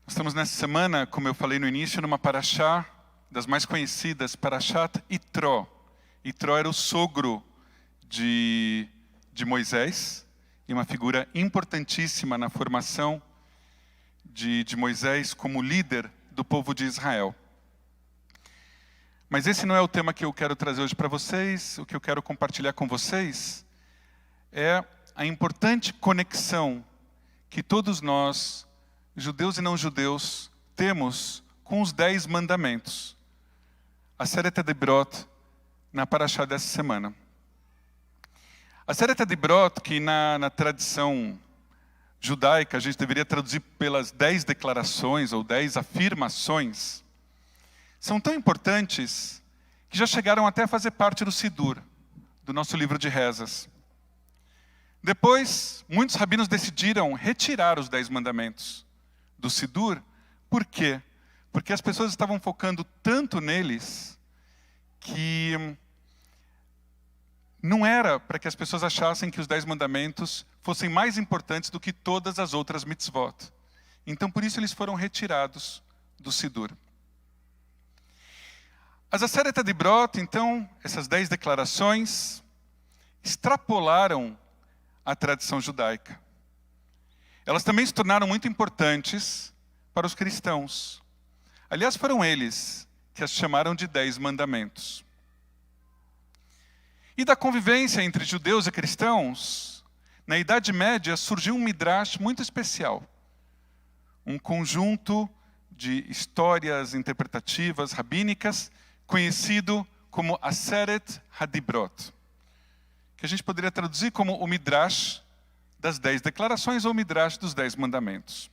Estamos nessa semana, como eu falei no início, numa paraxá das mais conhecidas, Parashat Itró. Itró era o sogro de Moisés, e uma figura importantíssima na formação de Moisés como líder do povo de Israel. Mas esse não é o tema que eu quero trazer hoje para vocês. O que eu quero compartilhar com vocês é a importante conexão que todos nós, judeus e não judeus, temos com os 10 mandamentos. Aseret Hadibrot, na paraxá dessa semana. Aseret Hadibrot, que na tradição judaica a gente deveria traduzir pelas 10 declarações ou 10 afirmações, são tão importantes que já chegaram até a fazer parte do Sidur, do nosso livro de rezas. Depois, muitos rabinos decidiram retirar os 10 mandamentos do Sidur. Por quê? Porque as pessoas estavam focando tanto neles que não era para que as pessoas achassem que os 10 mandamentos fossem mais importantes do que todas as outras mitzvot. Então, por isso, eles foram retirados do Sidur. As Aseret Hadibrot, então, essas 10 declarações, extrapolaram a tradição judaica. Elas também se tornaram muito importantes para os cristãos. Aliás, foram eles que as chamaram de 10 mandamentos. E da convivência entre judeus e cristãos, na Idade Média surgiu um midrash muito especial. Um conjunto de histórias interpretativas, rabínicas, conhecido como Aseret Hadibrot, que a gente poderia traduzir como o midrash das 10 declarações ou midrash dos 10 mandamentos.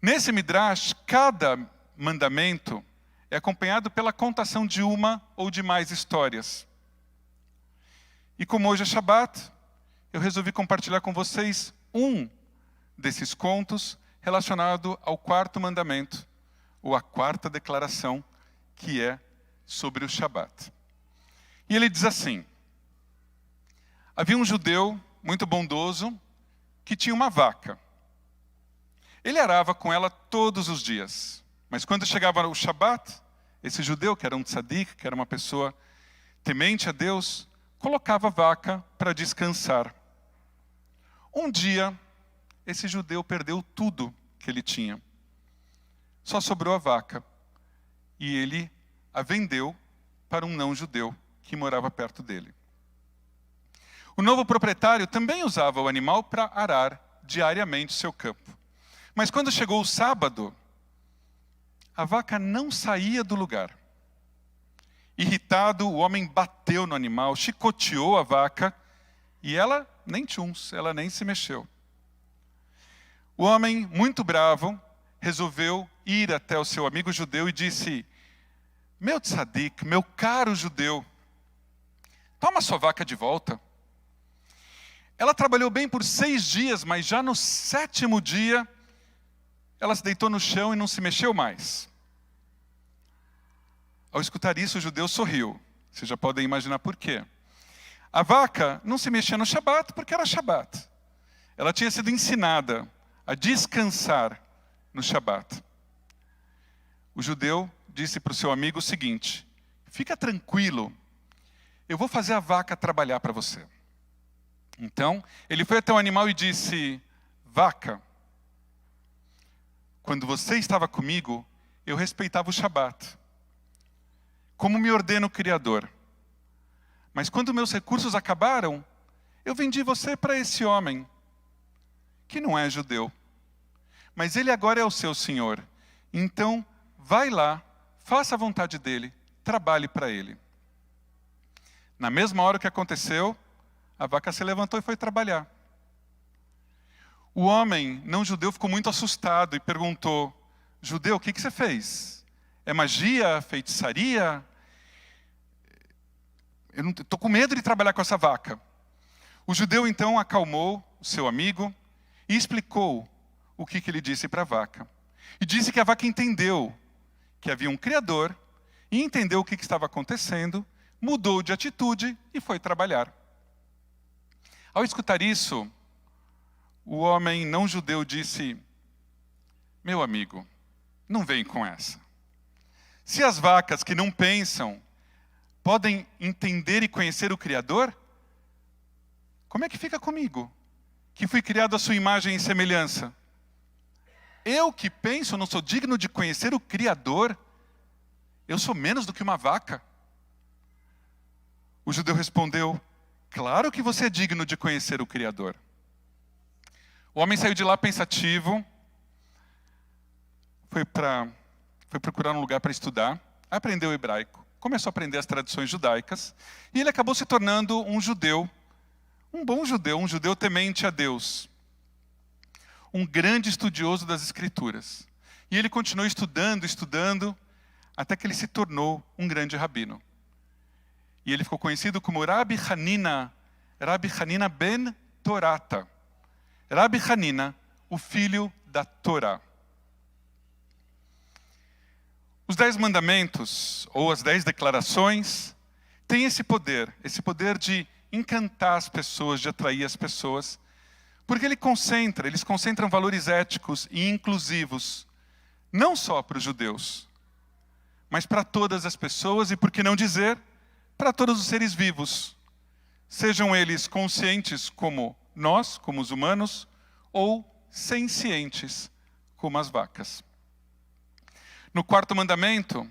Nesse midrash, cada mandamento é acompanhado pela contação de uma ou de mais histórias. E como hoje é Shabat, eu resolvi compartilhar com vocês um desses contos relacionado ao 4º mandamento, ou a 4ª declaração, que é sobre o Shabat. E ele diz assim: havia um judeu muito bondoso que tinha uma vaca. Ele arava com ela todos os dias. Mas quando chegava o Shabat, esse judeu, que era um tzadik, que era uma pessoa temente a Deus, colocava a vaca para descansar. Um dia, esse judeu perdeu tudo que ele tinha. Só sobrou a vaca. E ele a vendeu para um não-judeu que morava perto dele. O novo proprietário também usava o animal para arar diariamente seu campo. Mas quando chegou o sábado, a vaca não saía do lugar. Irritado, o homem bateu no animal, chicoteou a vaca e ela nem tchuns, ela nem se mexeu. O homem, muito bravo, resolveu ir até o seu amigo judeu e disse: meu tzadik, meu caro judeu, toma sua vaca de volta. Ela trabalhou bem por 6 dias, mas já no 7º dia, ela se deitou no chão e não se mexeu mais. Ao escutar isso, o judeu sorriu. Vocês já podem imaginar por quê. A vaca não se mexia no Shabat porque era Shabat. Ela tinha sido ensinada a descansar no Shabat. O judeu disse para o seu amigo o seguinte: fica tranquilo, eu vou fazer a vaca trabalhar para você. Então, ele foi até o animal e disse: vaca, quando você estava comigo, eu respeitava o Shabat, como me ordena o Criador. Mas quando meus recursos acabaram, eu vendi você para esse homem, que não é judeu. Mas ele agora é o seu senhor. Então, vai lá, faça a vontade dele, trabalhe para ele. Na mesma hora que aconteceu, a vaca se levantou e foi trabalhar. O homem não judeu ficou muito assustado e perguntou: judeu, o que você fez? É magia, feitiçaria? Eu estou com medo de trabalhar com essa vaca. O judeu então acalmou o seu amigo e explicou o que ele disse para a vaca. E disse que a vaca entendeu que havia um Criador e entendeu o que estava acontecendo, mudou de atitude e foi trabalhar. Ao escutar isso, o homem não judeu disse: Meu amigo, não vem com essa. Se as vacas que não pensam podem entender e conhecer o Criador, como é que fica comigo, que fui criado à sua imagem e semelhança? Eu que penso, não sou digno de conhecer o Criador? Eu sou menos do que uma vaca? O judeu respondeu: claro que você é digno de conhecer o Criador. O homem saiu de lá pensativo, foi procurar um lugar para estudar, aprendeu hebraico, começou a aprender as tradições judaicas, e ele acabou se tornando um judeu, um bom judeu, um judeu temente a Deus, um grande estudioso das Escrituras. E ele continuou estudando, até que ele se tornou um grande rabino. E ele ficou conhecido como Rabbi Hanina ben Torata. Rabbi Hanina, o filho da Torá. Os 10 mandamentos, ou as 10 declarações, têm esse poder de encantar as pessoas, de atrair as pessoas, porque eles concentram valores éticos e inclusivos, não só para os judeus, mas para todas as pessoas e, por que não dizer, para todos os seres vivos, sejam eles conscientes como nós, como os humanos, ou sencientes, como as vacas. No 4º mandamento,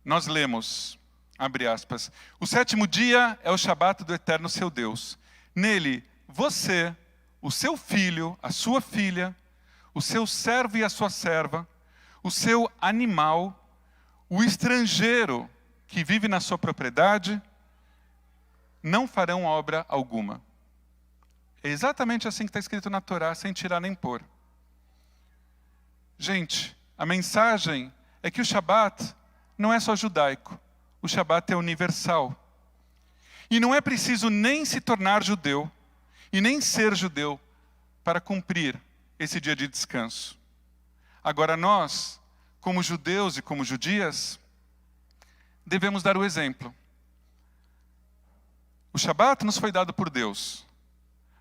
nós lemos, abre aspas, o 7º dia é o Shabat do Eterno seu Deus. Nele, você, o seu filho, a sua filha, o seu servo e a sua serva, o seu animal, o estrangeiro que vive na sua propriedade, não farão obra alguma. É exatamente assim que está escrito na Torá, sem tirar nem pôr. Gente, a mensagem é que o Shabat não é só judaico. O Shabat é universal. E não é preciso nem se tornar judeu, e nem ser judeu, para cumprir esse dia de descanso. Agora nós, como judeus e como judias, devemos dar o exemplo. O Shabat nos foi dado por Deus,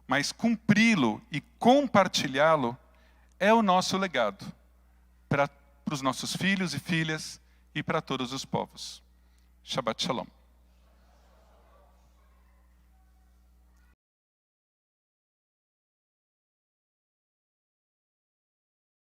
mas cumpri-lo e compartilhá-lo é o nosso legado para os nossos filhos e filhas e para todos os povos. Shabbat Shalom.